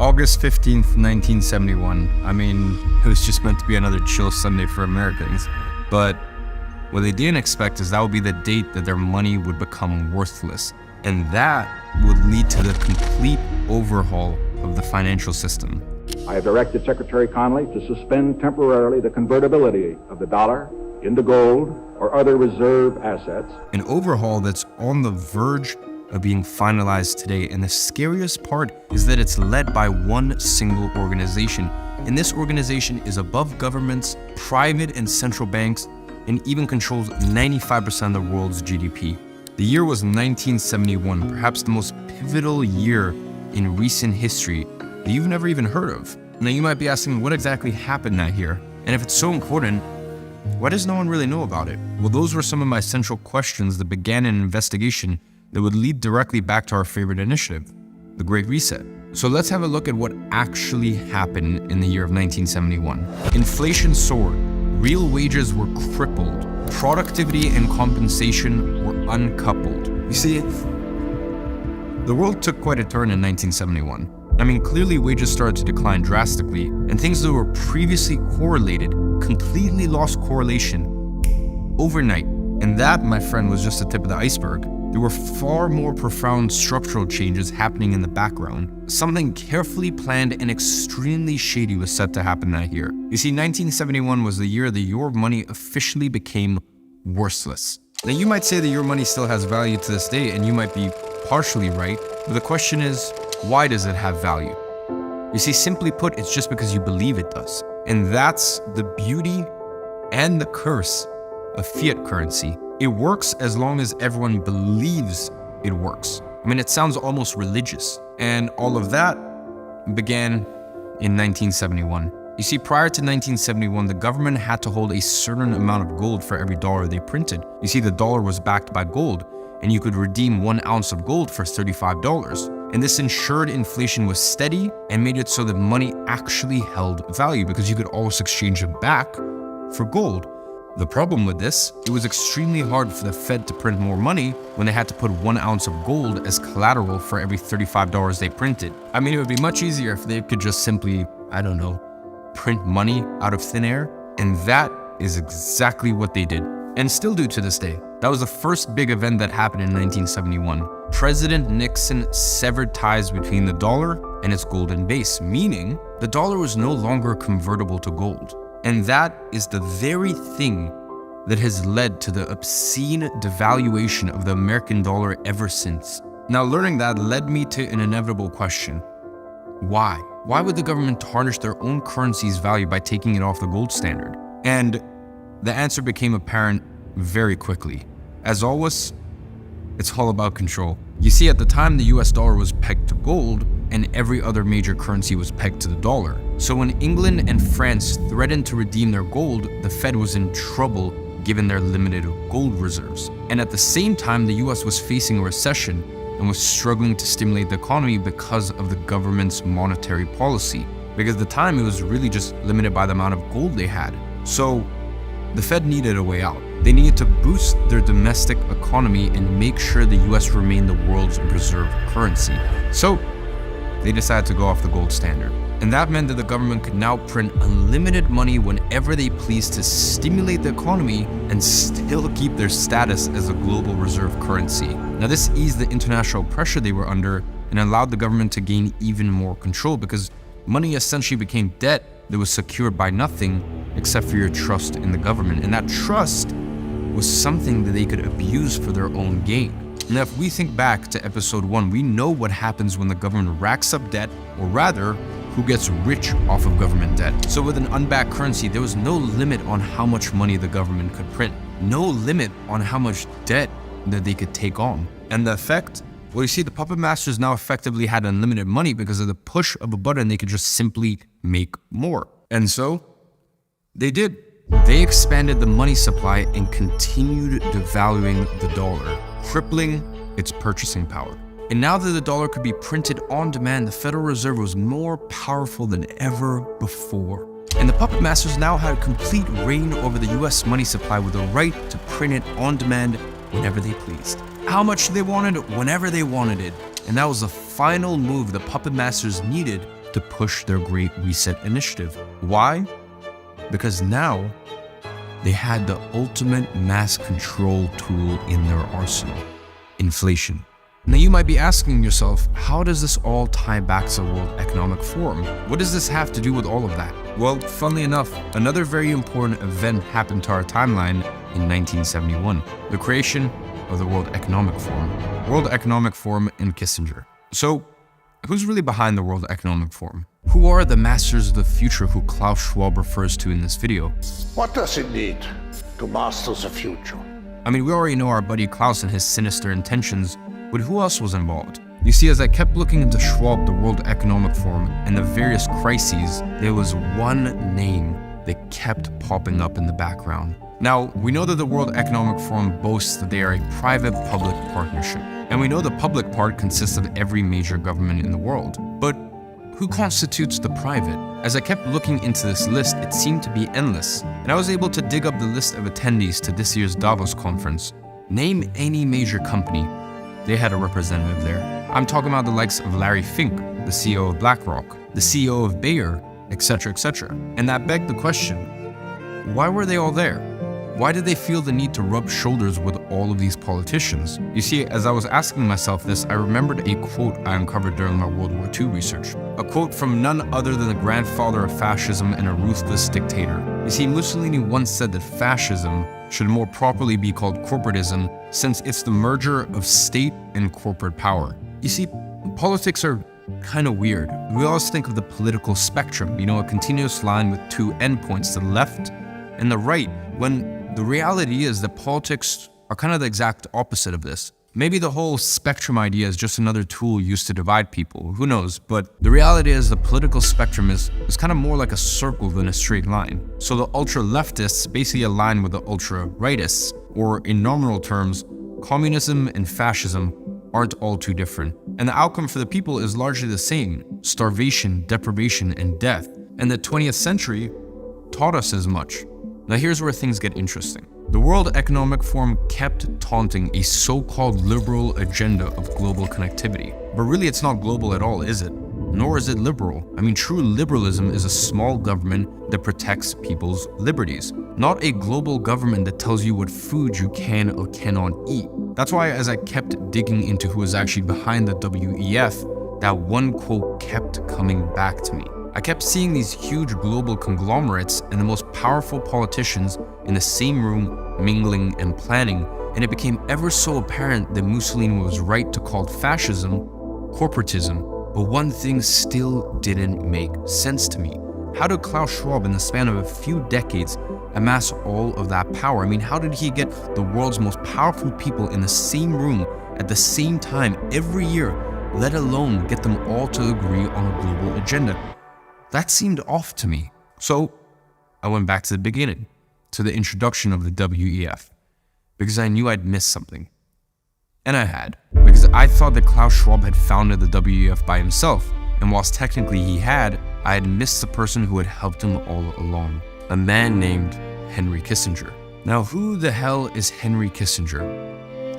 August 15th, 1971. I mean, it was just meant to be another chill Sunday for Americans. But what they didn't expect is that would be the date that their money would become worthless. And that would lead to the complete overhaul of the financial system. I have directed Secretary Connally to suspend temporarily the convertibility of the dollar into gold or other reserve assets. An overhaul that's on the verge of being finalized today. And the scariest part is that it's led by one single organization. And this organization is above governments, private and central banks, and even controls 95% of the world's GDP. The year was 1971, perhaps the most pivotal year in recent history that you've never even heard of. Now you might be asking, what exactly happened that year? And if it's so important, why does no one really know about it? Well, those were some of my central questions that began an investigation that would lead directly back to our favorite initiative, the Great Reset. So let's have a look at what actually happened in the year of 1971. Inflation soared, real wages were crippled, productivity and compensation were uncoupled. You see, the world took quite a turn in 1971. I mean, clearly wages started to decline drastically, and things that were previously correlated completely lost correlation overnight. And that, my friend, was just the tip of the iceberg. There were far more profound structural changes happening in the background. Something carefully planned and extremely shady was set to happen that year. You see, 1971 was the year that your money officially became worthless. Now, you might say that your money still has value to this day, and you might be partially right, but the question is, why does it have value? You see, simply put, it's just because you believe it does. And that's the beauty and the curse of fiat currency. It works as long as everyone believes it works. I mean, it sounds almost religious. And all of that began in 1971. You see, prior to 1971, the government had to hold a certain amount of gold for every dollar they printed. You see, the dollar was backed by gold, and you could redeem 1 ounce of gold for $35. And this ensured inflation was steady and made it so that money actually held value because you could always exchange it back for gold. The problem with this, it was extremely hard for the Fed to print more money when they had to put 1 ounce of gold as collateral for every $35 they printed. I mean, it would be much easier if they could just simply, I don't know, print money out of thin air. And that is exactly what they did, and still do to this day. That was the first big event that happened in 1971. President Nixon severed ties between the dollar and its golden base, meaning the dollar was no longer convertible to gold. And that is the very thing that has led to the obscene devaluation of the American dollar ever since. Now, learning that led me to an inevitable question. Why? Why would the government tarnish their own currency's value by taking it off the gold standard? And the answer became apparent very quickly. As always, it's all about control. You see, at the time, the US dollar was pegged to gold, and every other major currency was pegged to the dollar. So when England and France threatened to redeem their gold, the Fed was in trouble given their limited gold reserves. And at the same time, the US was facing a recession and was struggling to stimulate the economy because of the government's monetary policy. Because at the time, it was really just limited by the amount of gold they had. So the Fed needed a way out. They needed to boost their domestic economy and make sure the US remained the world's reserve currency. So they decided to go off the gold standard. And that meant that the government could now print unlimited money whenever they pleased to stimulate the economy and still keep their status as a global reserve currency. Now, this eased the international pressure they were under and allowed the government to gain even more control because money essentially became debt that was secured by nothing except for your trust in the government. And that trust was something that they could abuse for their own gain. Now, if we think back to episode 1, we know what happens when the government racks up debt, or rather, who gets rich off of government debt. So with an unbacked currency, there was no limit on how much money the government could print, no limit on how much debt that they could take on. And the effect? Well, you see, the puppet masters now effectively had unlimited money because of the push of a button, they could just simply make more. And so they did. They expanded the money supply and continued devaluing the dollar, crippling its purchasing power. And now that the dollar could be printed on demand, the Federal Reserve was more powerful than ever before. And the puppet masters now had complete reign over the US money supply with the right to print it on demand whenever they pleased. How much they wanted, whenever they wanted it. And that was the final move the puppet masters needed to push their Great Reset initiative. Why? Because now they had the ultimate mass control tool in their arsenal: inflation. Now you might be asking yourself, how does this all tie back to the World Economic Forum? What does this have to do with all of that? Well, funnily enough, another very important event happened to our timeline in 1971, the creation of the World Economic Forum. World Economic Forum and Kissinger. So, who's really behind the World Economic Forum? Who are the masters of the future who Klaus Schwab refers to in this video? What does it need to master the future? I mean, we already know our buddy Klaus and his sinister intentions, but who else was involved? You see, as I kept looking into Schwab, the World Economic Forum, and the various crises, there was one name that kept popping up in the background. Now, we know that the World Economic Forum boasts that they are a private-public partnership. And we know the public part consists of every major government in the world. But who constitutes the private? As I kept looking into this list, it seemed to be endless. And I was able to dig up the list of attendees to this year's Davos conference. Name any major company, they had a representative there. I'm talking about the likes of Larry Fink, the CEO of BlackRock, the CEO of Bayer, etc., etc. And that begged the question, why were they all there? Why did they feel the need to rub shoulders with all of these politicians? You see, as I was asking myself this, I remembered a quote I uncovered during my World War II research. A quote from none other than the grandfather of fascism and a ruthless dictator. You see, Mussolini once said that fascism should more properly be called corporatism, since it's the merger of state and corporate power. You see, politics are kind of weird. We always think of the political spectrum, a continuous line with two endpoints, the left and the right, when the reality is that politics are kind of the exact opposite of this. Maybe the whole spectrum idea is just another tool used to divide people, who knows? But the reality is the political spectrum is kind of more like a circle than a straight line. So the ultra-leftists basically align with the ultra-rightists, or in nominal terms, communism and fascism aren't all too different. And the outcome for the people is largely the same: starvation, deprivation, and death. And the 20th century taught us as much. Now here's where things get interesting. The World Economic Forum kept taunting a so-called liberal agenda of global connectivity. But really it's not global at all, is it? Nor is it liberal. I mean, true liberalism is a small government that protects people's liberties, not a global government that tells you what food you can or cannot eat. That's why as I kept digging into who was actually behind the WEF, that one quote kept coming back to me. I kept seeing these huge global conglomerates and the most powerful politicians in the same room mingling and planning, and it became ever so apparent that Mussolini was right to call fascism corporatism. But one thing still didn't make sense to me. How did Klaus Schwab in the span of a few decades amass all of that power? I mean, how did he get the world's most powerful people in the same room at the same time every year, let alone get them all to agree on a global agenda? That seemed off to me. So I went back to the beginning, to the introduction of the WEF, because I knew I'd missed something. And I had, because I thought that Klaus Schwab had founded the WEF by himself, and whilst technically he had, I had missed the person who had helped him all along, a man named Henry Kissinger. Now, who the hell is Henry Kissinger,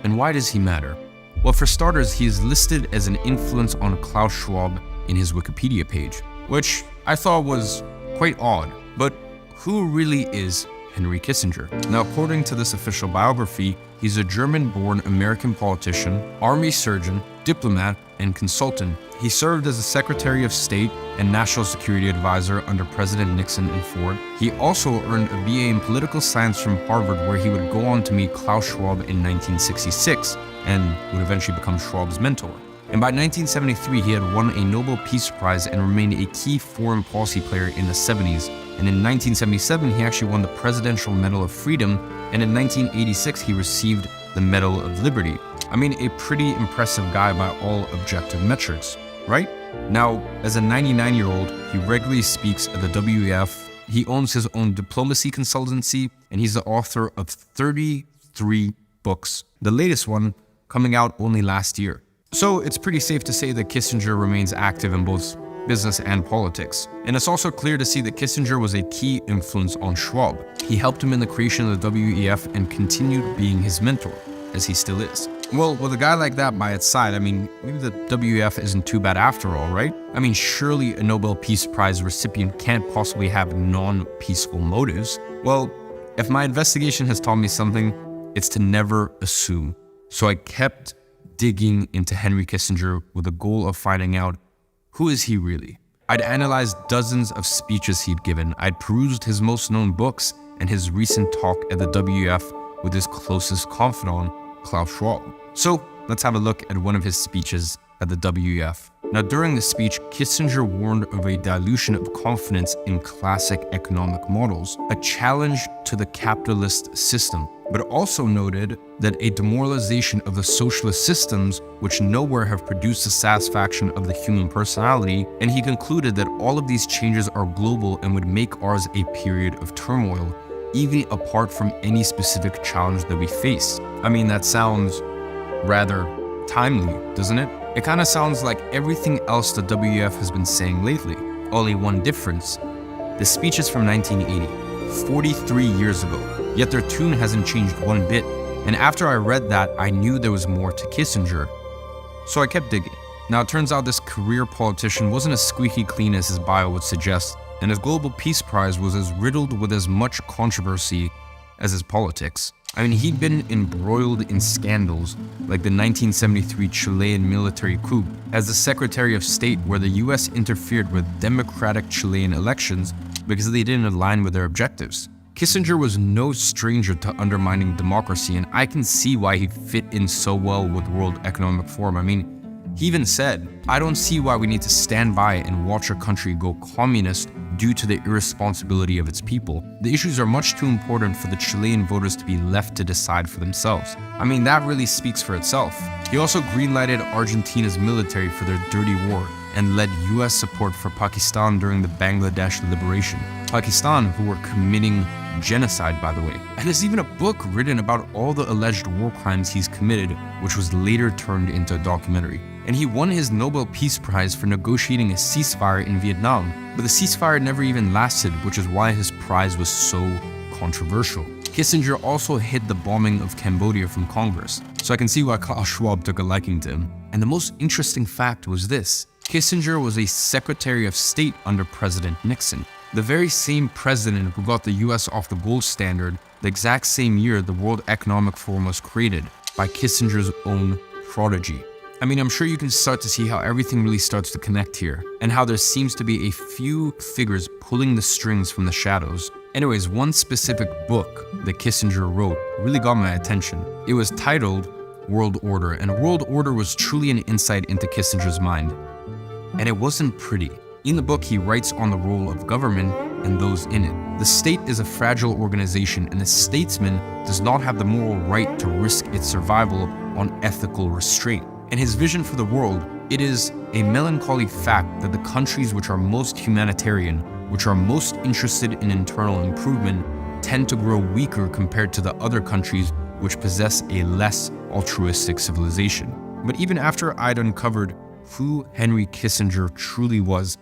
and why does he matter? Well, for starters, he is listed as an influence on Klaus Schwab in his Wikipedia page, which I thought was quite odd. But who really is Henry Kissinger? Now, according to this official biography, he's a German-born American politician, army surgeon, diplomat, and consultant. He served as a Secretary of State and National Security Advisor under President Nixon and Ford. He also earned a BA in political science from Harvard, where he would go on to meet Klaus Schwab in 1966 and would eventually become Schwab's mentor. And by 1973, he had won a Nobel Peace Prize and remained a key foreign policy player in the 70s. And in 1977, he actually won the Presidential Medal of Freedom, and in 1986, he received the Medal of Liberty. I mean, a pretty impressive guy by all objective metrics, right? Now, as a 99-year-old, he regularly speaks at the WEF, he owns his own diplomacy consultancy, and he's the author of 33 books, the latest one coming out only last year. So it's pretty safe to say that Kissinger remains active in both business and politics. And it's also clear to see that Kissinger was a key influence on Schwab. He helped him in the creation of the WEF and continued being his mentor, as he still is. Well, with a guy like that by its side, I mean, maybe the WEF isn't too bad after all, right? I mean, surely a Nobel Peace Prize recipient can't possibly have non-peaceful motives. Well, if my investigation has taught me something, it's to never assume. So I kept digging into Henry Kissinger with the goal of finding out, who is he really? I'd analyzed dozens of speeches he'd given. I'd perused his most known books and his recent talk at the WEF with his closest confidant, Klaus Schwab. So let's have a look at one of his speeches at the WEF. Now, during the speech, Kissinger warned of a dilution of confidence in classic economic models, a challenge to the capitalist system, but also noted that a demoralization of the socialist systems which nowhere have produced the satisfaction of the human personality, and he concluded that all of these changes are global and would make ours a period of turmoil, even apart from any specific challenge that we face. I mean, that sounds rather timely, doesn't it? It kind of sounds like everything else the WEF has been saying lately. Only one difference. The speech is from 1980, 43 years ago, yet their tune hasn't changed one bit. And after I read that, I knew there was more to Kissinger. So I kept digging. Now it turns out this career politician wasn't as squeaky clean as his bio would suggest, and his Global Peace Prize was as riddled with as much controversy as his politics. I mean, he'd been embroiled in scandals like the 1973 Chilean military coup as the Secretary of State, where the US interfered with democratic Chilean elections because they didn't align with their objectives. Kissinger was no stranger to undermining democracy, and I can see why he fit in so well with World Economic Forum. I mean, he even said, "I don't see why we need to stand by and watch our country go communist due to the irresponsibility of its people. The issues are much too important for the Chilean voters to be left to decide for themselves." I mean, that really speaks for itself. He also greenlighted Argentina's military for their dirty war and led US support for Pakistan during the Bangladesh liberation. Pakistan, who were committing genocide, by the way. And there's even a book written about all the alleged war crimes he's committed, which was later turned into a documentary. And he won his Nobel Peace Prize for negotiating a ceasefire in Vietnam. But the ceasefire never even lasted, which is why his prize was so controversial. Kissinger also hid the bombing of Cambodia from Congress, so I can see why Klaus Schwab took a liking to him. And the most interesting fact was this: Kissinger was a Secretary of State under President Nixon, the very same president who got the US off the gold standard the exact same year the World Economic Forum was created by Kissinger's own prodigy. I mean, I'm sure you can start to see how everything really starts to connect here, and how there seems to be a few figures pulling the strings from the shadows. Anyways, one specific book that Kissinger wrote really got my attention. It was titled World Order, and World Order was truly an insight into Kissinger's mind. And it wasn't pretty. In the book, he writes on the role of government and those in it. The state is a fragile organization, and the statesman does not have the moral right to risk its survival on ethical restraint. In his vision for the world, it is a melancholy fact that the countries which are most humanitarian, which are most interested in internal improvement, tend to grow weaker compared to the other countries which possess a less altruistic civilization. But even after I'd uncovered who Henry Kissinger truly was,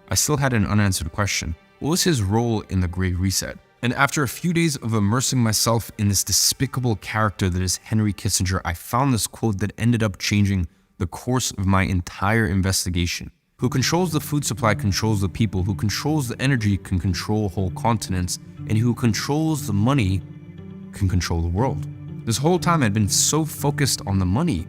I still had an unanswered question. What was his role in the Great Reset? And after a few days of immersing myself in this despicable character that is Henry Kissinger, I found this quote that ended up changing the course of my entire investigation. Who controls the food supply controls the people. Who controls the energy can control whole continents. And who controls the money can control the world. This whole time I'd been so focused on the money.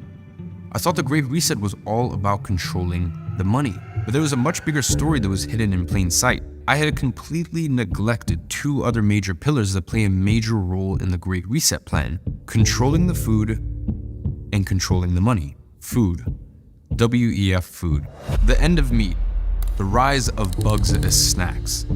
I thought the Great Reset was all about controlling the money. But there was a much bigger story that was hidden in plain sight. I had completely neglected two other major pillars that play a major role in the Great Reset plan: controlling the food and controlling the money. Food. WEF food. The end of meat. The rise of bugs as snacks.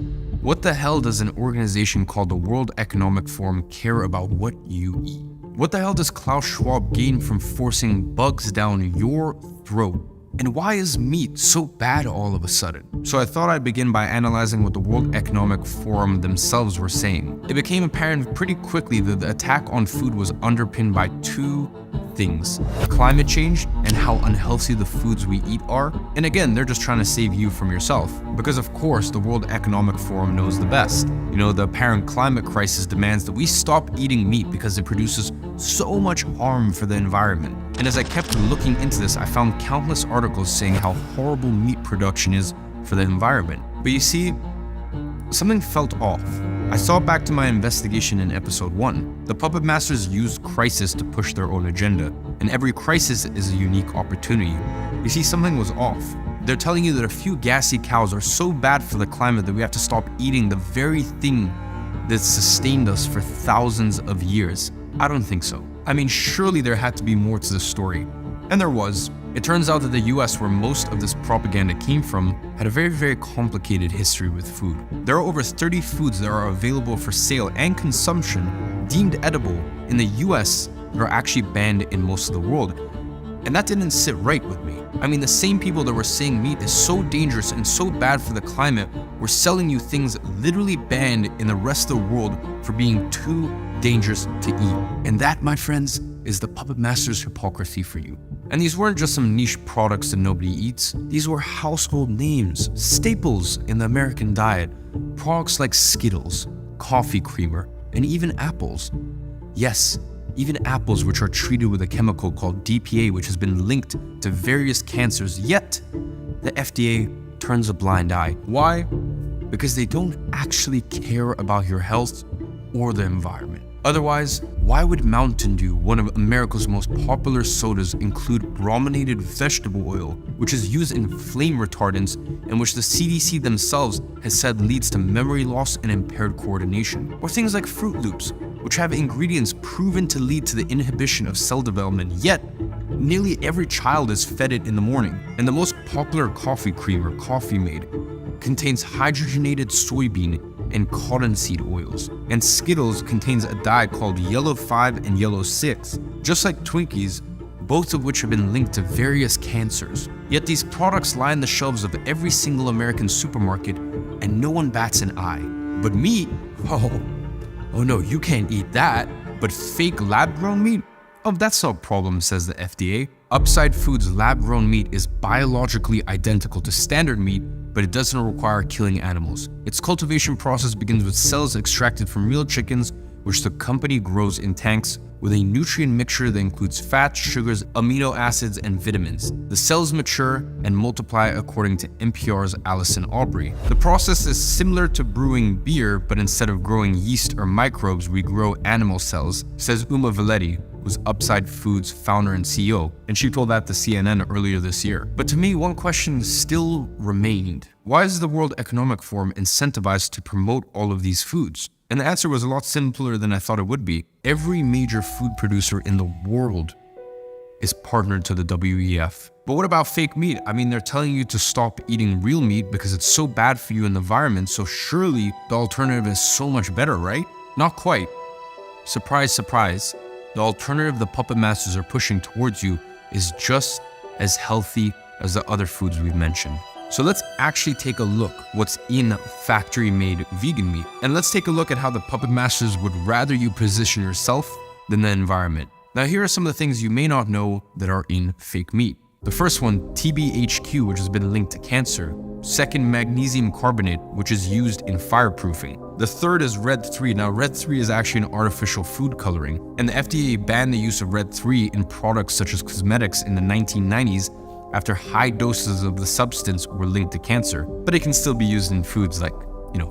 What the hell does an organization called the World Economic Forum care about what you eat? What the hell does Klaus Schwab gain from forcing bugs down your throat And why is meat so bad all of a sudden? So I thought I'd begin by analyzing what the World Economic Forum themselves were saying. It became apparent pretty quickly that the attack on food was underpinned by two things: climate change and how unhealthy the foods we eat are. And again, they're just trying to save you from yourself. Because of course, the World Economic Forum knows the best. You know, the apparent climate crisis demands that we stop eating meat because it produces so much harm for the environment. And as I kept looking into this, I found countless articles saying how horrible meat production is for the environment. But you see, something felt off. I saw back to my investigation in episode 1. The puppet masters used crisis to push their own agenda, and every crisis is a unique opportunity. You see, something was off. They're telling you that a few gassy cows are so bad for the climate that we have to stop eating the very thing that sustained us for thousands of years. I don't think so. I mean, surely there had to be more to the story. And there was. It turns out that the US, where most of this propaganda came from, had a very, very complicated history with food. There are over 30 foods that are available for sale and consumption deemed edible in the US that are actually banned in most of the world. And that didn't sit right with me. I mean, the same people that were saying meat is so dangerous and so bad for the climate were selling you things literally banned in the rest of the world for being too dangerous to eat. And that, my friends, is the puppet master's hypocrisy for you. And these weren't just some niche products that nobody eats. These were household names, staples in the American diet. Products like Skittles, coffee creamer, and even apples. Yes, even apples, which are treated with a chemical called DPA, which has been linked to various cancers, yet the FDA turns a blind eye. Why? Because they don't actually care about your health or the environment. Otherwise, why would Mountain Dew, one of America's most popular sodas, include brominated vegetable oil, which is used in flame retardants and which the CDC themselves has said leads to memory loss and impaired coordination? Or things like Fruit Loops, which have ingredients proven to lead to the inhibition of cell development, yet nearly every child is fed it in the morning. And the most popular coffee creamer, Coffee Mate, contains hydrogenated soybean and cottonseed oils. And Skittles contains a dye called Yellow 5 and Yellow 6, just like Twinkies, both of which have been linked to various cancers. Yet these products line the shelves of every single American supermarket and no one bats an eye. But meat? Oh no, you can't eat that. But fake lab-grown meat? Oh, that's no problem, says the FDA. Upside Foods lab-grown meat is biologically identical to standard meat, but it doesn't require killing animals. Its cultivation process begins with cells extracted from real chickens, which the company grows in tanks with a nutrient mixture that includes fats, sugars, amino acids, and vitamins. The cells mature and multiply according to NPR's Allison Aubrey. The process is similar to brewing beer, but instead of growing yeast or microbes, we grow animal cells, says Uma Valetti, who's Upside Foods founder and CEO, and she told that to CNN earlier this year. But to me, one question still remained. Why is the World Economic Forum incentivized to promote all of these foods? And the answer was a lot simpler than I thought it would be. Every major food producer in the world is partnered to the WEF. But what about fake meat? I mean, they're telling you to stop eating real meat because it's so bad for you in the environment, so surely the alternative is so much better, right? Not quite. Surprise, surprise. The alternative the puppet masters are pushing towards you is just as healthy as the other foods we've mentioned. So let's actually take a look what's in factory-made vegan meat. And let's take a look at how the puppet masters would rather you position yourself than the environment. Now here are some of the things you may not know that are in fake meat. The first one, TBHQ, which has been linked to cancer. Second, magnesium carbonate, which is used in fireproofing. The third is Red 3. Now, Red 3 is actually an artificial food coloring, and the FDA banned the use of Red 3 in products such as cosmetics in the 1990s after high doses of the substance were linked to cancer, but it can still be used in foods like,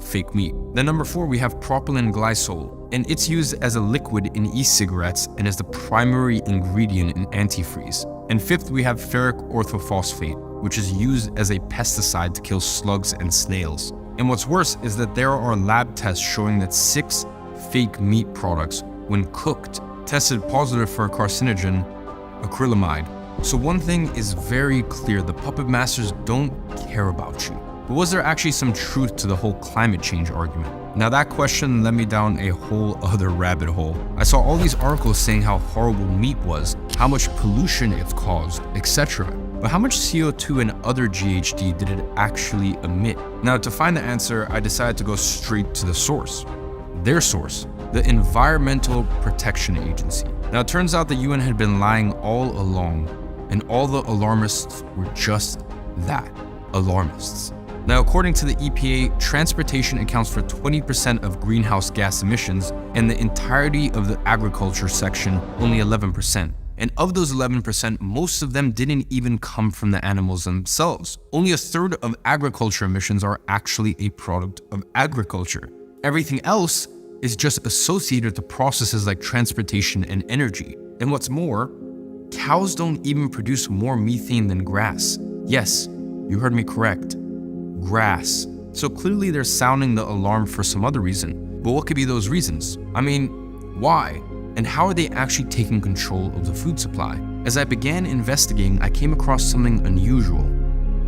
fake meat. Then number 4, we have propylene glycol, and it's used as a liquid in e-cigarettes and is the primary ingredient in antifreeze. And 5th, we have ferric orthophosphate, which is used as a pesticide to kill slugs and snails. And what's worse is that there are lab tests showing that 6 fake meat products, when cooked, tested positive for a carcinogen, acrylamide. So one thing is very clear, the puppet masters don't care about you. But was there actually some truth to the whole climate change argument? Now that question led me down a whole other rabbit hole. I saw all these articles saying how horrible meat was, how much pollution it's caused, etc. but how much CO2 and other GHG did it actually emit? Now, to find the answer, I decided to go straight to the source. Their source, the Environmental Protection Agency. Now, it turns out the UN had been lying all along, and all the alarmists were just that, alarmists. Now, according to the EPA, transportation accounts for 20% of greenhouse gas emissions, and the entirety of the agriculture section, only 11%. And of those 11%, most of them didn't even come from the animals themselves. Only a third of agriculture emissions are actually a product of agriculture. Everything else is just associated to processes like transportation and energy. And what's more, cows don't even produce more methane than grass. Yes, you heard me correct. Grass. So clearly they're sounding the alarm for some other reason. But what could be those reasons? I mean, why? And how are they actually taking control of the food supply? As I began investigating, I came across something unusual.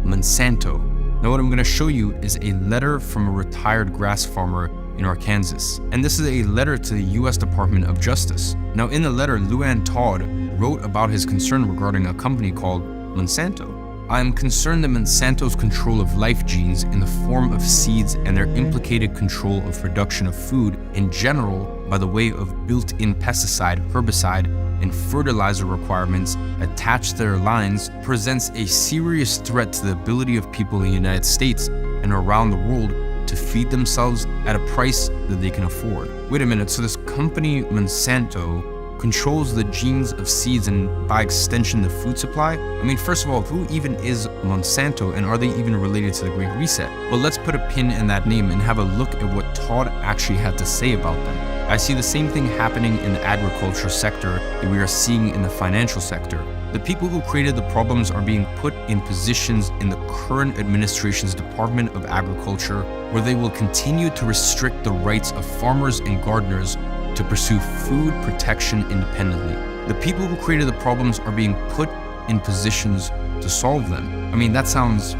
Monsanto. Now what I'm going to show you is a letter from a retired grass farmer in Arkansas. And this is a letter to the US Department of Justice. Now in the letter, Untold wrote about his concern regarding a company called Monsanto. I am concerned that Monsanto's control of life genes in the form of seeds and their implicated control of production of food in general by the way of built-in pesticide, herbicide, and fertilizer requirements attached to their lines presents a serious threat to the ability of people in the United States and around the world to feed themselves at a price that they can afford. Wait a minute, so this company Monsanto controls the genes of seeds and by extension the food supply? I mean, first of all, who even is Monsanto and are they even related to the Great Reset? Well, let's put a pin in that name and have a look at what Todd actually had to say about them. I see the same thing happening in the agriculture sector that we are seeing in the financial sector. The people who created the problems are being put in positions in the current administration's Department of Agriculture where they will continue to restrict the rights of farmers and gardeners to pursue food protection independently. The people who created the problems are being put in positions to solve them. I mean, that sounds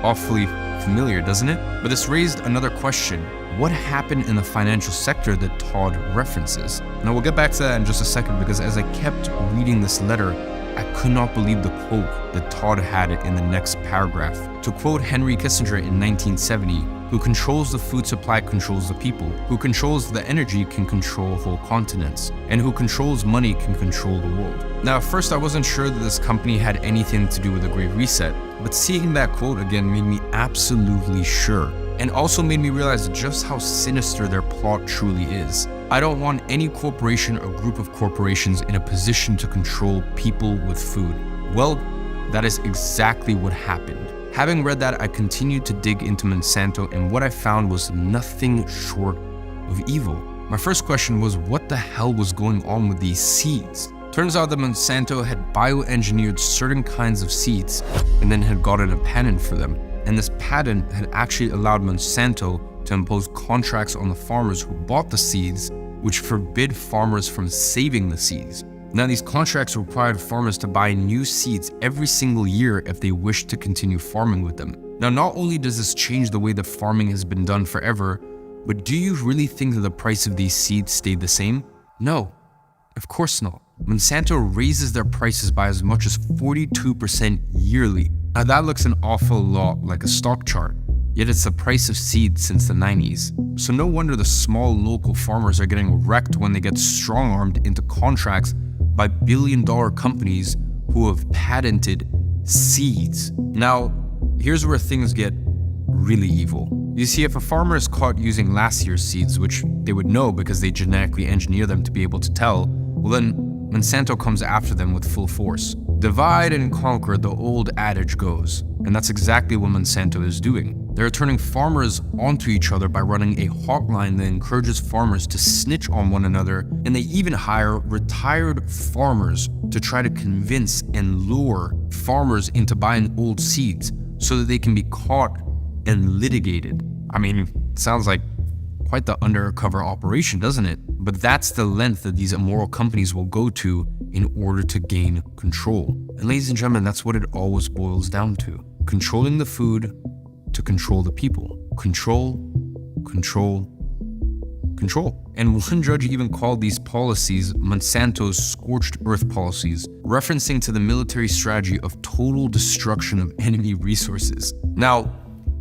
awfully familiar, doesn't it? But this raised another question. What happened in the financial sector that Todd references? Now we'll get back to that in just a second, because as I kept reading this letter, I could not believe the quote that Todd had in the next paragraph. To quote Henry Kissinger in 1970, who controls the food supply controls the people, who controls the energy can control whole continents, and who controls money can control the world. Now, at first I wasn't sure that this company had anything to do with the Great Reset, but seeing that quote again made me absolutely sure, and also made me realize just how sinister their plot truly is. I don't want any corporation or group of corporations in a position to control people with food. Well, that is exactly what happened. Having read that, I continued to dig into Monsanto, and what I found was nothing short of evil. My first question was, what the hell was going on with these seeds? Turns out that Monsanto had bioengineered certain kinds of seeds and then had gotten a patent for them. And this patent had actually allowed Monsanto to impose contracts on the farmers who bought the seeds, which forbid farmers from saving the seeds. Now, these contracts required farmers to buy new seeds every single year if they wished to continue farming with them. Now, not only does this change the way that farming has been done forever, but do you really think that the price of these seeds stayed the same? No, of course not. Monsanto raises their prices by as much as 42% yearly. Now, that looks an awful lot like a stock chart, yet it's the price of seeds since the 90s. So no wonder the small local farmers are getting wrecked when they get strong-armed into contracts by billion-dollar companies who have patented seeds. Now, here's where things get really evil. You see, if a farmer is caught using last year's seeds, which they would know because they genetically engineer them to be able to tell, well then Monsanto comes after them with full force. Divide and conquer, the old adage goes, and that's exactly what Monsanto is doing. They're turning farmers onto each other by running a hotline that encourages farmers to snitch on one another, and they even hire retired farmers to try to convince and lure farmers into buying old seeds so that they can be caught and litigated. I mean, it sounds like quite the undercover operation, doesn't it? But that's the length that these immoral companies will go to in order to gain control. And ladies and gentlemen, that's what it always boils down to. Controlling the food to control the people. Control, control, control. And one judge even called these policies Monsanto's scorched earth policies, referencing to the military strategy of total destruction of enemy resources. Now,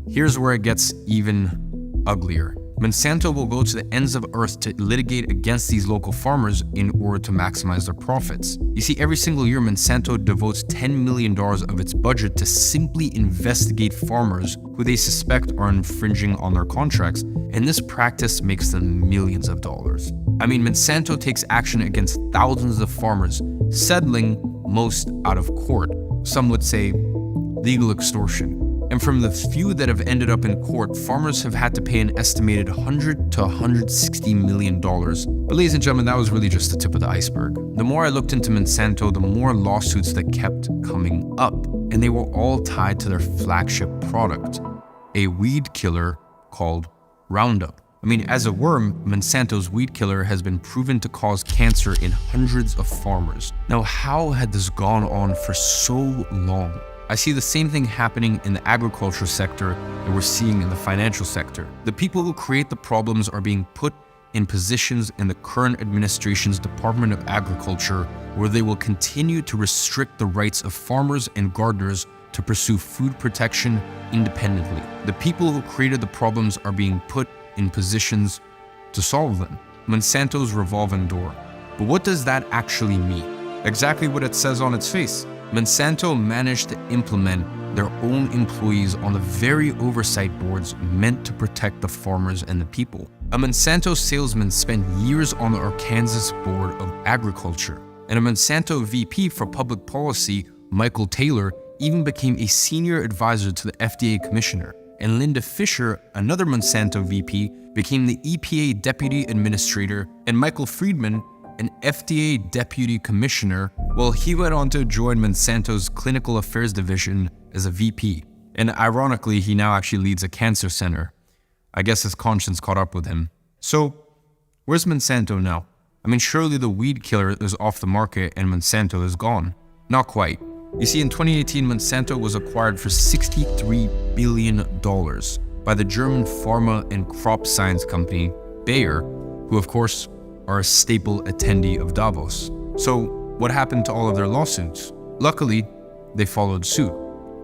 here's where it gets even uglier. Monsanto will go to the ends of earth to litigate against these local farmers in order to maximize their profits. You see, every single year, Monsanto devotes $10 million of its budget to simply investigate farmers who they suspect are infringing on their contracts, and this practice makes them millions of dollars. I mean, Monsanto takes action against thousands of farmers, settling most out of court. Some would say legal extortion. And from the few that have ended up in court, farmers have had to pay an estimated $100 to $160 million. But ladies and gentlemen, that was really just the tip of the iceberg. The more I looked into Monsanto, the more lawsuits that kept coming up. And they were all tied to their flagship product, a weed killer called Roundup. I mean, as a worm, Monsanto's weed killer has been proven to cause cancer in hundreds of farmers. Now, how had this gone on for so long? I see the same thing happening in the agriculture sector that we're seeing in the financial sector. The people who create the problems are being put in positions in the current administration's Department of Agriculture where they will continue to restrict the rights of farmers and gardeners to pursue food protection independently. The people who created the problems are being put in positions to solve them. Monsanto's revolving door. But what does that actually mean? Exactly what it says on its face. Monsanto managed to implement their own employees on the very oversight boards meant to protect the farmers and the people. A Monsanto salesman spent years on the Arkansas Board of Agriculture, and a Monsanto VP for public policy, Michael Taylor, even became a senior advisor to the FDA commissioner. And Linda Fisher, another Monsanto VP, became the EPA deputy administrator, and Michael Friedman, an FDA deputy commissioner, well, he went on to join Monsanto's clinical affairs division as a VP. And ironically, he now actually leads a cancer center. I guess his conscience caught up with him. So, where's Monsanto now? I mean, surely the weed killer is off the market and Monsanto is gone. Not quite. You see, in 2018, Monsanto was acquired for $63 billion by the German pharma and crop science company Bayer, who of course are a staple attendee of Davos. So what happened to all of their lawsuits? Luckily, they followed suit.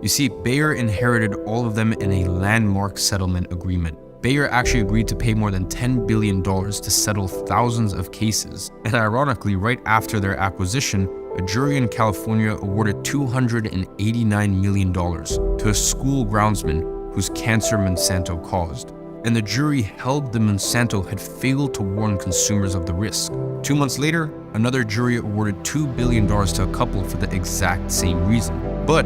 You see, Bayer inherited all of them in a landmark settlement agreement. Bayer actually agreed to pay more than $10 billion to settle thousands of cases. And ironically, right after their acquisition, a jury in California awarded $289 million to a school groundsman whose cancer Monsanto caused. And the jury held that Monsanto had failed to warn consumers of the risk. 2 months later, another jury awarded $2 billion to a couple for the exact same reason. But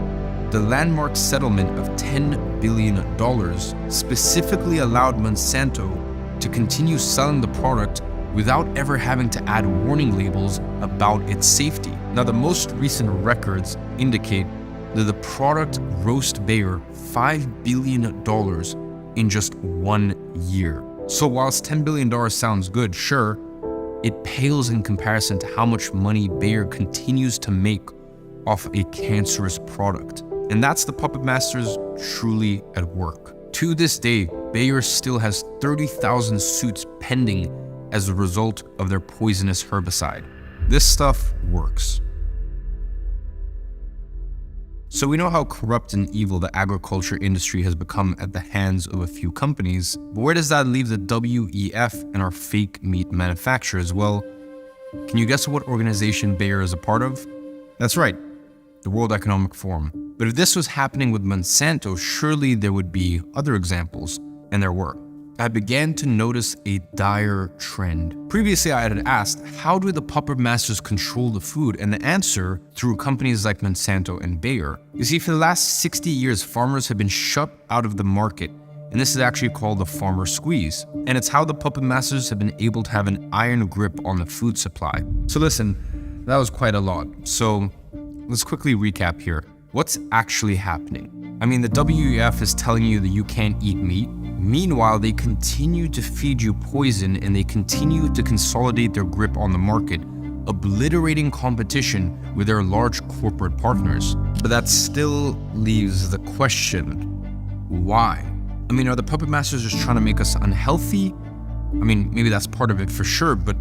the landmark settlement of $10 billion specifically allowed Monsanto to continue selling the product without ever having to add warning labels about its safety. Now, the most recent records indicate that the product grossed Bayer $5 billion in just 1 year. So whilst $10 billion sounds good, sure, it pales in comparison to how much money Bayer continues to make off a cancerous product. And that's the puppet masters truly at work. To this day, Bayer still has 30,000 suits pending as a result of their poisonous herbicide. This stuff works. So we know how corrupt and evil the agriculture industry has become at the hands of a few companies, but where does that leave the WEF and our fake meat manufacturers? Well, can you guess what organization Bayer is a part of? That's right, the World Economic Forum. But if this was happening with Monsanto, surely there would be other examples, and there were. I began to notice a dire trend. Previously, I had asked, how do the puppet masters control the food? And the answer, through companies like Monsanto and Bayer. You see, for the last 60 years, farmers have been shut out of the market, and this is actually called the farmer squeeze. And it's how the puppet masters have been able to have an iron grip on the food supply. So listen, that was quite a lot. So let's quickly recap here. What's actually happening? I mean, the WEF is telling you that you can't eat meat. Meanwhile, they continue to feed you poison and they continue to consolidate their grip on the market, obliterating competition with their large corporate partners. But that still leaves the question, why? I mean, are the puppet masters just trying to make us unhealthy? I mean, maybe that's part of it for sure, but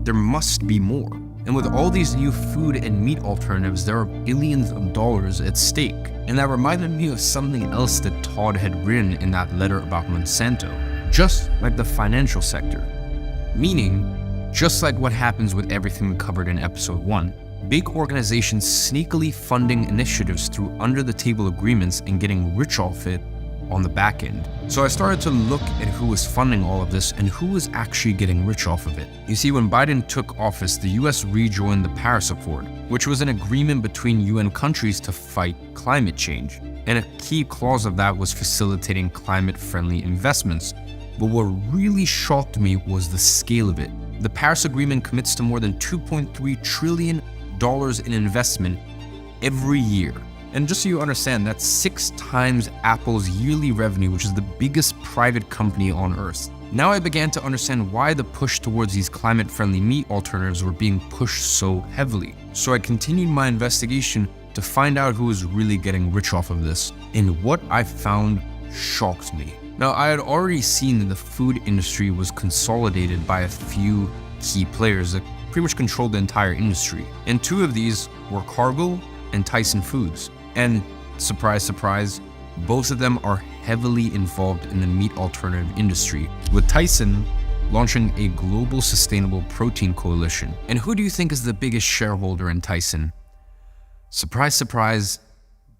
there must be more. And with all these new food and meat alternatives, there are billions of dollars at stake. And that reminded me of something else that Todd had written in that letter about Monsanto, just like the financial sector. Meaning, just like what happens with everything we covered in episode 1, big organizations sneakily funding initiatives through under-the-table agreements and getting rich off it on the back end. So I started to look at who was funding all of this and who was actually getting rich off of it. You see, when Biden took office, the US rejoined the Paris Accord, which was an agreement between UN countries to fight climate change. And a key clause of that was facilitating climate-friendly investments. But what really shocked me was the scale of it. The Paris Agreement commits to more than $2.3 trillion in investment every year. And just so you understand, that's 6 times Apple's yearly revenue, which is the biggest private company on Earth. Now I began to understand why the push towards these climate-friendly meat alternatives were being pushed so heavily. So I continued my investigation to find out who was really getting rich off of this. And what I found shocked me. Now, I had already seen that the food industry was consolidated by a few key players that pretty much controlled the entire industry. And 2 of these were Cargill and Tyson Foods. And surprise, surprise, both of them are heavily involved in the meat alternative industry, with Tyson launching a global sustainable protein coalition. And who do you think is the biggest shareholder in Tyson? Surprise, surprise,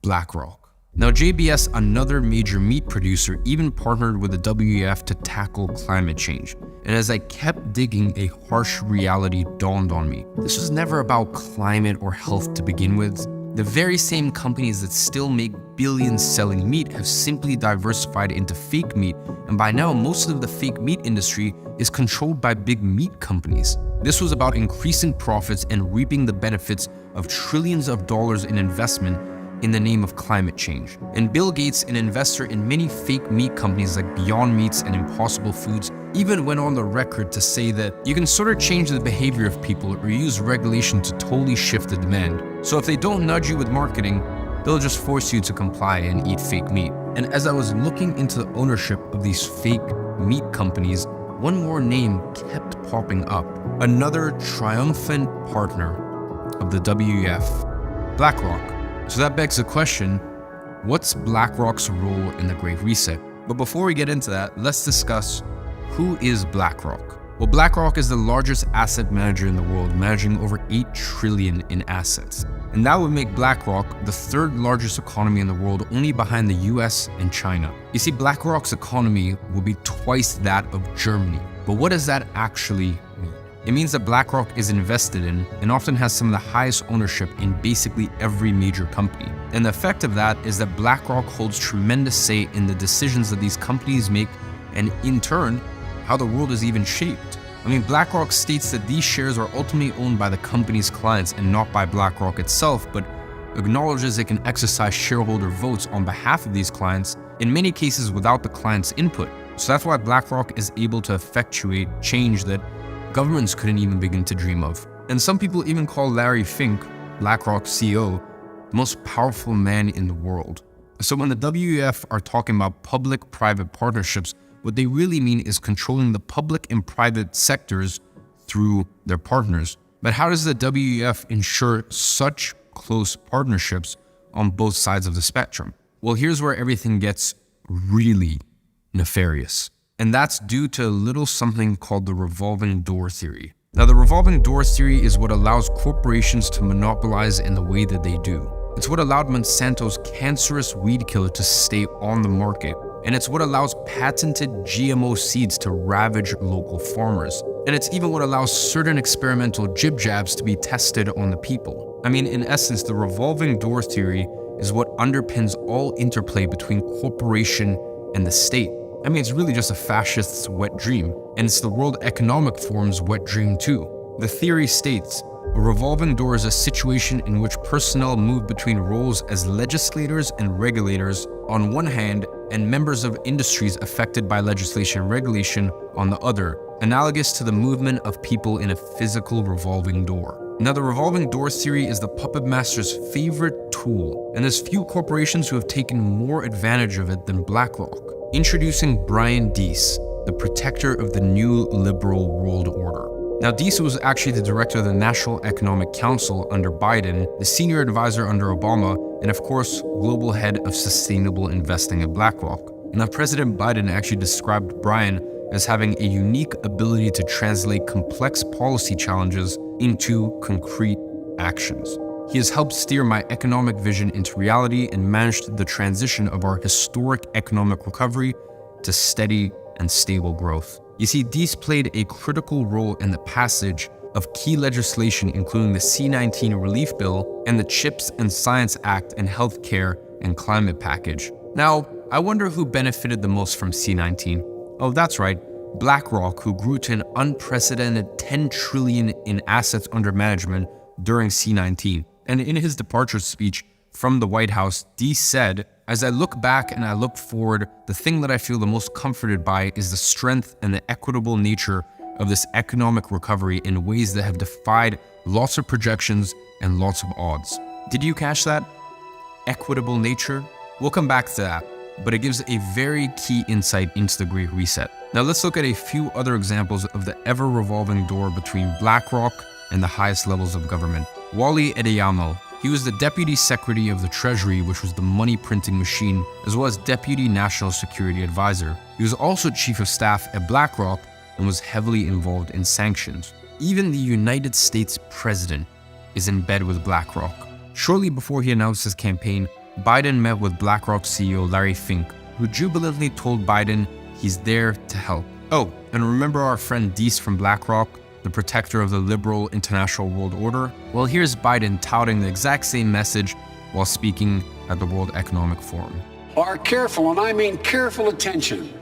BlackRock. Now, JBS, another major meat producer, even partnered with the WEF to tackle climate change. And as I kept digging, a harsh reality dawned on me. This was never about climate or health to begin with. The very same companies that still make billions selling meat have simply diversified into fake meat, and by now most of the fake meat industry is controlled by big meat companies. This was about increasing profits and reaping the benefits of trillions of dollars in investment in the name of climate change. And Bill Gates, an investor in many fake meat companies like Beyond Meats and Impossible Foods, even went on the record to say that you can sort of change the behavior of people or use regulation to totally shift the demand. So if they don't nudge you with marketing, they'll just force you to comply and eat fake meat. And as I was looking into the ownership of these fake meat companies, one more name kept popping up. Another triumphant partner of the WEF, BlackRock. So that begs the question, what's BlackRock's role in the Great Reset? But before we get into that, let's discuss who is BlackRock. Well, BlackRock is the largest asset manager in the world, managing over $8 trillion in assets. And that would make BlackRock the 3rd largest economy in the world, only behind the US and China. You see, BlackRock's economy will be twice that of Germany. But what does that actually mean? It means that BlackRock is invested in and often has some of the highest ownership in basically every major company. And the effect of that is that BlackRock holds tremendous say in the decisions that these companies make, and in turn, how the world is even shaped. I mean, BlackRock states that these shares are ultimately owned by the company's clients and not by BlackRock itself, but acknowledges it can exercise shareholder votes on behalf of these clients, in many cases without the client's input. So that's why BlackRock is able to effectuate change that governments couldn't even begin to dream of. And some people even call Larry Fink, BlackRock's CEO, the most powerful man in the world. So when the WEF are talking about public-private partnerships, what they really mean is controlling the public and private sectors through their partners. But how does the WEF ensure such close partnerships on both sides of the spectrum? Well, here's where everything gets really nefarious. And that's due to a little something called the revolving door theory. Now, the revolving door theory is what allows corporations to monopolize in the way that they do. It's what allowed Monsanto's cancerous weed killer to stay on the market. And it's what allows patented GMO seeds to ravage local farmers. And it's even what allows certain experimental jib-jabs to be tested on the people. I mean, in essence, the revolving door theory is what underpins all interplay between corporation and the state. I mean, it's really just a fascist's wet dream, and it's the World Economic Forum's wet dream too. The theory states, a revolving door is a situation in which personnel move between roles as legislators and regulators on one hand, and members of industries affected by legislation and regulation on the other, analogous to the movement of people in a physical revolving door. Now, the revolving door theory is the puppet master's favorite tool, and there's few corporations who have taken more advantage of it than BlackRock. Introducing Brian Deese, the protector of the new liberal world order. Now, Deese was actually the director of the National Economic Council under Biden, the senior advisor under Obama, and of course, global head of sustainable investing at BlackRock. Now, President Biden actually described Brian as having a unique ability to translate complex policy challenges into concrete actions. He has helped steer my economic vision into reality and managed the transition of our historic economic recovery to steady and stable growth. You see, Deese played a critical role in the passage of key legislation, including the C-19 Relief Bill and the CHIPS and Science Act and Healthcare and Climate Package. Now, I wonder who benefited the most from C-19. Oh, that's right, BlackRock, who grew to an unprecedented $10 trillion in assets under management during C-19. And in his departure speech from the White House, Deese said, "As I look back and I look forward, the thing that I feel the most comforted by is the strength and the equitable nature of this economic recovery in ways that have defied lots of projections and lots of odds." Did you catch that? Equitable nature? We'll come back to that, but it gives a very key insight into the Great Reset. Now let's look at a few other examples of the ever-revolving door between BlackRock and the highest levels of government. Wally Adeyemo. He was the Deputy Secretary of the Treasury, which was the money printing machine, as well as Deputy National Security Advisor. He was also Chief of Staff at BlackRock and was heavily involved in sanctions. Even the United States President is in bed with BlackRock. Shortly before he announced his campaign, Biden met with BlackRock CEO Larry Fink, who jubilantly told Biden he's there to help. Oh, and remember our friend Deese from BlackRock, the protector of the liberal international world order? Well, here's Biden touting the exact same message while speaking at the World Economic Forum. Our careful, and I mean careful, attention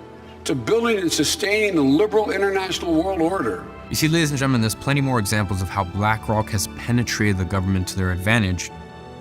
to building and sustaining the liberal international world order. You see, ladies and gentlemen, there's plenty more examples of how BlackRock has penetrated the government to their advantage,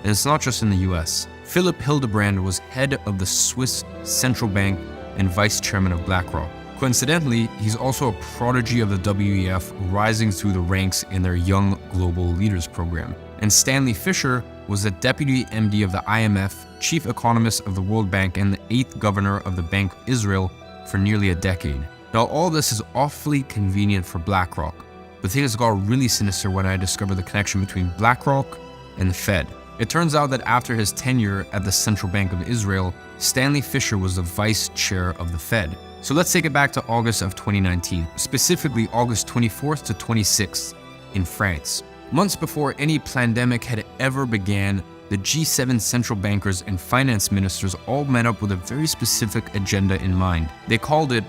and it's not just in the US. Philip Hildebrand was head of the Swiss Central Bank and vice chairman of BlackRock. Coincidentally, he's also a prodigy of the WEF, rising through the ranks in their Young Global Leaders program. And Stanley Fischer was the deputy MD of the IMF, chief economist of the World Bank, and the 8th governor of the Bank of Israel for nearly a decade. Now, all this is awfully convenient for BlackRock, but things got really sinister when I discovered the connection between BlackRock and the Fed. It turns out that after his tenure at the Central Bank of Israel, Stanley Fischer was the vice chair of the Fed. So let's take it back to August of 2019, specifically August 24th to 26th in France. Months before any pandemic had ever began, the G7 central bankers and finance ministers all met up with a very specific agenda in mind. They called it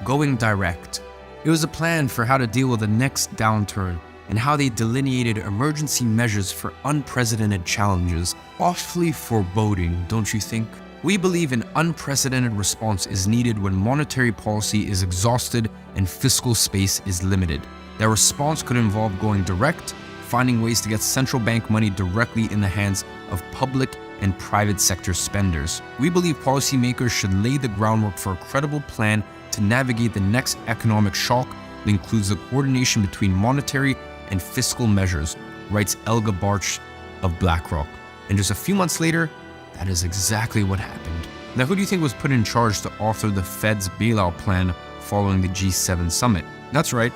Going Direct. It was a plan for how to deal with the next downturn and how they delineated emergency measures for unprecedented challenges. Awfully foreboding, don't you think? We believe an unprecedented response is needed when monetary policy is exhausted and fiscal space is limited. That response could involve going direct, finding ways to get central bank money directly in the hands of public and private sector spenders. We believe policymakers should lay the groundwork for a credible plan to navigate the next economic shock that includes the coordination between monetary and fiscal measures, writes Elga Barch of BlackRock. And just a few months later, that is exactly what happened. Now, who do you think was put in charge to author the Fed's bailout plan following the G7 summit? That's right,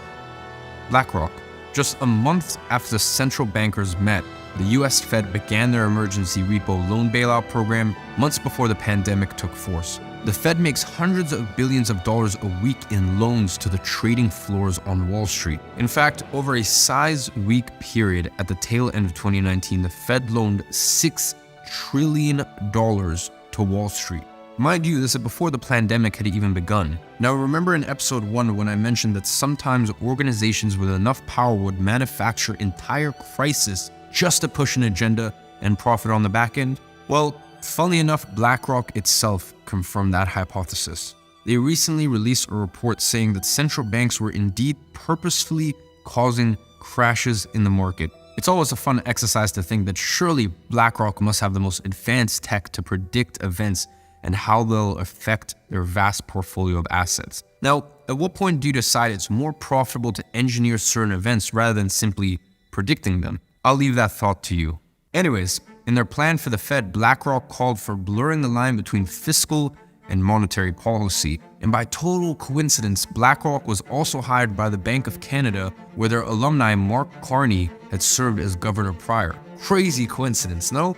BlackRock. Just a month after the central bankers met, the US Fed began their emergency repo loan bailout program months before the pandemic took force. The Fed makes hundreds of billions of dollars a week in loans to the trading floors on Wall Street. In fact, over a size-week period at the tail end of 2019, the Fed loaned $6 trillion to Wall Street. Mind you, this is before the pandemic had even begun. Now, remember in episode 1 when I mentioned that sometimes organizations with enough power would manufacture entire crises just to push an agenda and profit on the back end? Well, funnily enough, BlackRock itself confirmed that hypothesis. They recently released a report saying that central banks were indeed purposefully causing crashes in the market. It's always a fun exercise to think that surely BlackRock must have the most advanced tech to predict events and how they'll affect their vast portfolio of assets. Now, at what point do you decide it's more profitable to engineer certain events rather than simply predicting them? I'll leave that thought to you. Anyways, in their plan for the Fed, BlackRock called for blurring the line between fiscal and monetary policy. And by total coincidence, BlackRock was also hired by the Bank of Canada, where their alumni Mark Carney had served as governor prior. Crazy coincidence, no?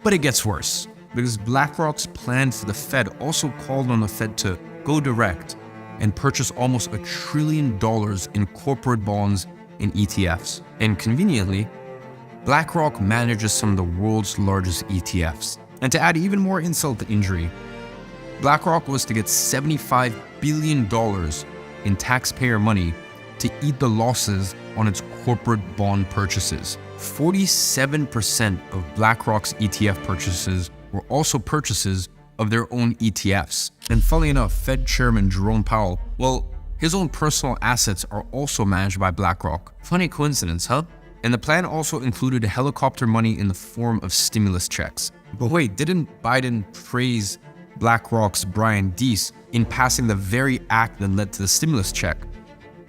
But it gets worse, because BlackRock's plan for the Fed also called on the Fed to go direct and purchase almost $1 trillion in corporate bonds and ETFs. And conveniently, BlackRock manages some of the world's largest ETFs. And to add even more insult to injury, BlackRock was to get $75 billion in taxpayer money to eat the losses on its corporate bond purchases. 47% of BlackRock's ETF purchases were also purchases of their own ETFs. And funny enough, Fed Chairman Jerome Powell, well, his own personal assets are also managed by BlackRock. Funny coincidence, huh? And the plan also included helicopter money in the form of stimulus checks. But wait, didn't Biden praise BlackRock's Brian Deese in passing the very act that led to the stimulus check?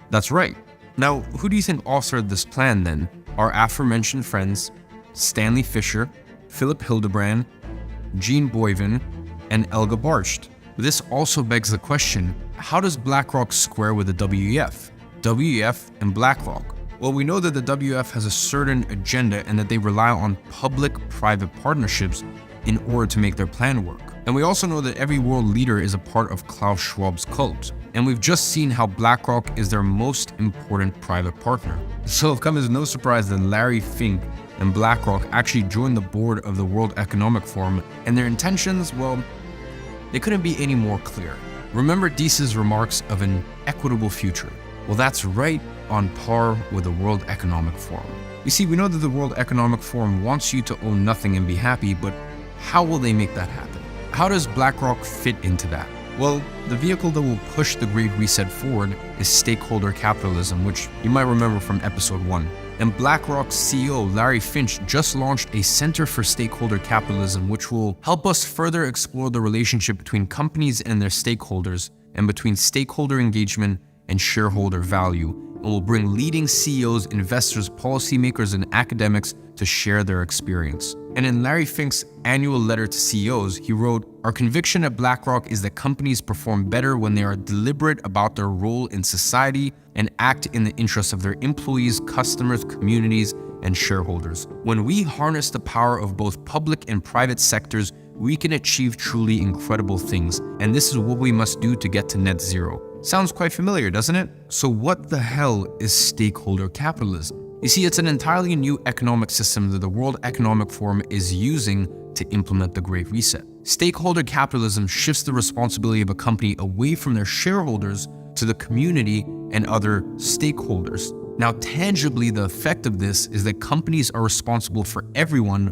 That's right. Now, who do you think authored this plan then? Our aforementioned friends, Stanley Fischer, Philip Hildebrand, Gene Boyven, and Elga Barcht. This also begs the question, how does BlackRock square with the WEF? WEF and BlackRock. Well, we know that the WEF has a certain agenda and that they rely on public-private partnerships in order to make their plan work. And we also know that every world leader is a part of Klaus Schwab's cult. And we've just seen how BlackRock is their most important private partner. So it comes as no surprise that Larry Fink and BlackRock actually joined the board of the World Economic Forum, and their intentions, well, they couldn't be any more clear. Remember Deese's remarks of an equitable future? Well, that's right on par with the World Economic Forum. You see, we know that the World Economic Forum wants you to own nothing and be happy, but how will they make that happen? How does BlackRock fit into that? Well, the vehicle that will push the Great Reset forward is stakeholder capitalism, which you might remember from episode 1. And BlackRock's CEO, Larry Finch, just launched a Center for Stakeholder Capitalism, which will help us further explore the relationship between companies and their stakeholders, and between stakeholder engagement and shareholder value, and will bring leading CEOs, investors, policymakers, and academics to share their experience. And in Larry Fink's annual letter to CEOs, he wrote, "Our conviction at BlackRock is that companies perform better when they are deliberate about their role in society and act in the interests of their employees, customers, communities, and shareholders. When we harness the power of both public and private sectors, we can achieve truly incredible things, and this is what we must do to get to net zero." Sounds quite familiar, doesn't it? So what the hell is stakeholder capitalism? You see, it's an entirely new economic system that the World Economic Forum is using to implement the Great Reset. Stakeholder capitalism shifts the responsibility of a company away from their shareholders to the community and other stakeholders. Now, tangibly, the effect of this is that companies are responsible for everyone,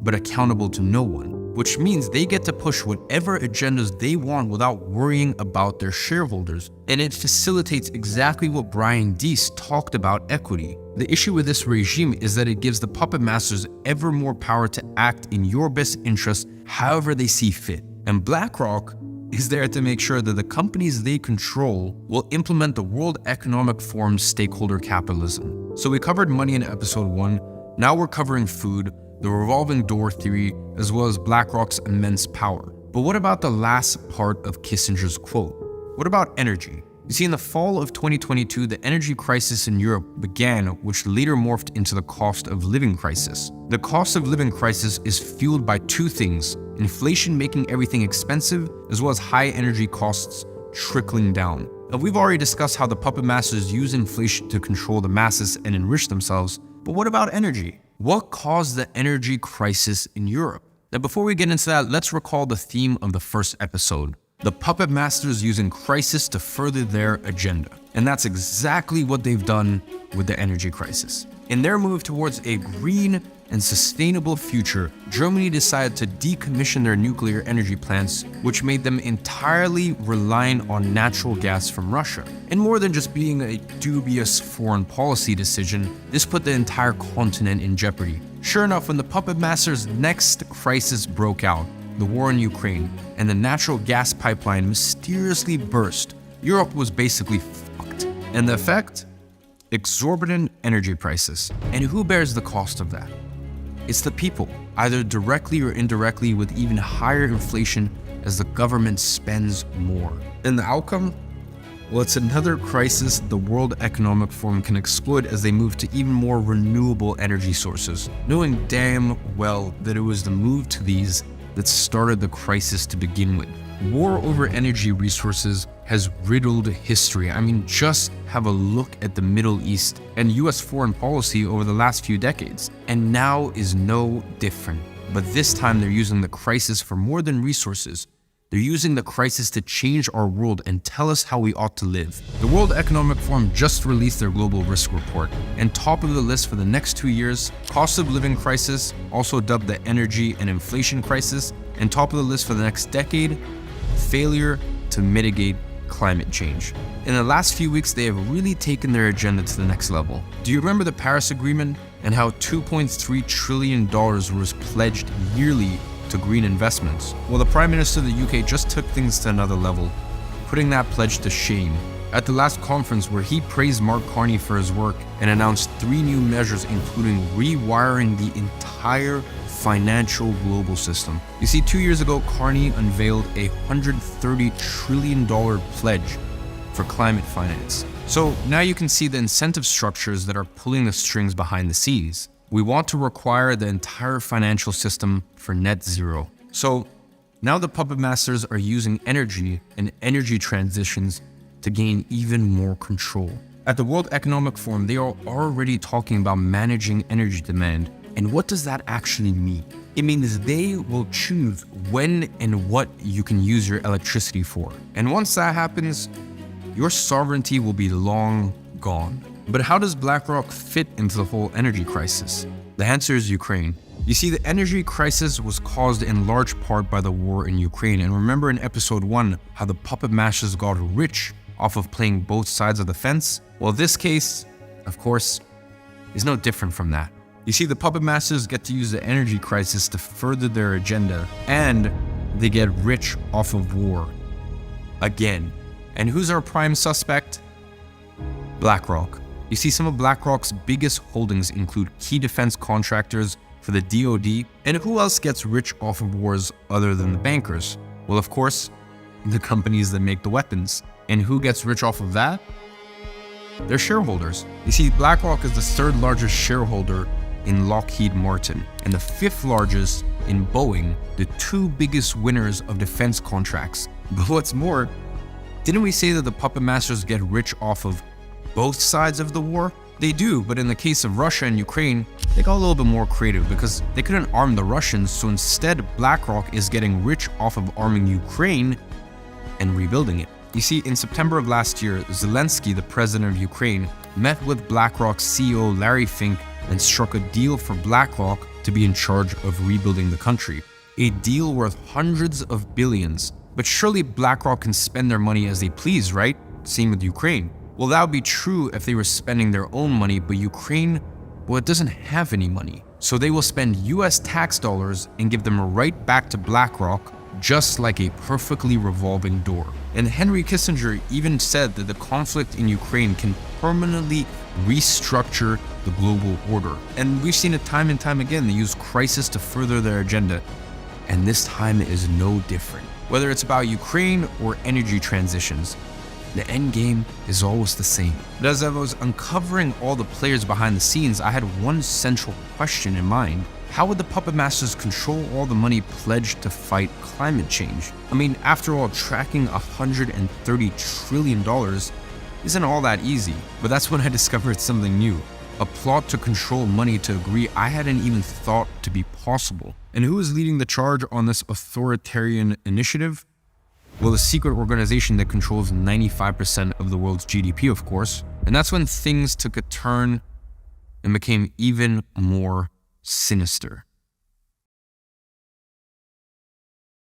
but accountable to no one, which means they get to push whatever agendas they want without worrying about their shareholders. And it facilitates exactly what Brian Deese talked about equity. The issue with this regime is that it gives the puppet masters ever more power to act in your best interest however they see fit. And BlackRock is there to make sure that the companies they control will implement the World Economic Forum's stakeholder capitalism. So we covered money in episode 1, now we're covering food, the revolving door theory, as well as BlackRock's immense power. But what about the last part of Kissinger's quote? What about energy? You see, in the fall of 2022, the energy crisis in Europe began, which later morphed into the cost of living crisis. The cost of living crisis is fueled by two things: inflation making everything expensive, as well as high energy costs trickling down. Now, we've already discussed how the puppet masters use inflation to control the masses and enrich themselves, but what about energy? What caused the energy crisis in Europe? Now, before we get into that, let's recall the theme of the first episode. The puppet masters using crisis to further their agenda. And that's exactly what they've done with the energy crisis. In their move towards a green and sustainable future, Germany decided to decommission their nuclear energy plants, which made them entirely reliant on natural gas from Russia. And more than just being a dubious foreign policy decision, this put the entire continent in jeopardy. Sure enough, when the puppet masters' next crisis broke out, the war in Ukraine, and the natural gas pipeline mysteriously burst, Europe was basically fucked. And the effect? Exorbitant energy prices. And who bears the cost of that? It's the people, either directly or indirectly, with even higher inflation as the government spends more. And the outcome? Well, it's another crisis the World Economic Forum can exploit as they move to even more renewable energy sources, knowing damn well that it was the move to these that started the crisis to begin with. War over energy resources has riddled history. I mean, just have a look at the Middle East and US foreign policy over the last few decades. And now is no different. But this time they're using the crisis for more than resources. They're using the crisis to change our world and tell us how we ought to live. The World Economic Forum just released their global risk report, and top of the list for the next 2 years, cost of living crisis, also dubbed the energy and inflation crisis, and top of the list for the next decade, failure to mitigate climate change. In the last few weeks, they have really taken their agenda to the next level. Do you remember the Paris Agreement and how $2.3 trillion was pledged yearly to green investments? Well, the Prime Minister of the UK just took things to another level, putting that pledge to shame. At the last conference where he praised Mark Carney for his work and announced 3 new measures including rewiring the entire financial global system. You see, 2 years ago, Carney unveiled a $130 trillion pledge for climate finance. So now you can see the incentive structures that are pulling the strings behind the scenes. We want to require the entire financial system for net zero. So now the puppet masters are using energy and energy transitions to gain even more control. At the World Economic Forum, they are already talking about managing energy demand. And what does that actually mean? It means they will choose when and what you can use your electricity for. And once that happens, your sovereignty will be long gone. But how does BlackRock fit into the whole energy crisis? The answer is Ukraine. You see, the energy crisis was caused in large part by the war in Ukraine. And remember in episode 1, how the puppet masters got rich off of playing both sides of the fence? Well, this case, of course, is no different from that. You see, the puppet masters get to use the energy crisis to further their agenda, and they get rich off of war. Again. And who's our prime suspect? BlackRock. You see, some of BlackRock's biggest holdings include key defense contractors for the DoD, and who else gets rich off of wars other than the bankers? Well, of course, the companies that make the weapons. And who gets rich off of that? Their shareholders. You see, BlackRock is the 3rd largest shareholder in Lockheed Martin, and the 5th largest in Boeing, the 2 biggest winners of defense contracts. But what's more, didn't we say that the puppet masters get rich off of both sides of the war? They do, but in the case of Russia and Ukraine, they got a little bit more creative because they couldn't arm the Russians, so instead BlackRock is getting rich off of arming Ukraine and rebuilding it. You see, in September of last year, Zelensky, the president of Ukraine, met with BlackRock's CEO Larry Fink and struck a deal for BlackRock to be in charge of rebuilding the country. A deal worth hundreds of billions. But surely BlackRock can spend their money as they please, right? Same with Ukraine. Well, that would be true if they were spending their own money, but Ukraine, well, it doesn't have any money. So they will spend US tax dollars and give them right back to BlackRock, just like a perfectly revolving door. And Henry Kissinger even said that the conflict in Ukraine can permanently restructure the global order. And we've seen it time and time again. They use crisis to further their agenda. And this time is no different. Whether it's about Ukraine or energy transitions, the end game is always the same. But as I was uncovering all the players behind the scenes, I had one central question in mind. How would the puppet masters control all the money pledged to fight climate change? I mean, after all, tracking $130 trillion isn't all that easy. But that's when I discovered something new. A plot to control money to a degree I hadn't even thought to be possible. And who is leading the charge on this authoritarian initiative? Well, a secret organization that controls 95% of the world's GDP, of course. And that's when things took a turn and became even more sinister.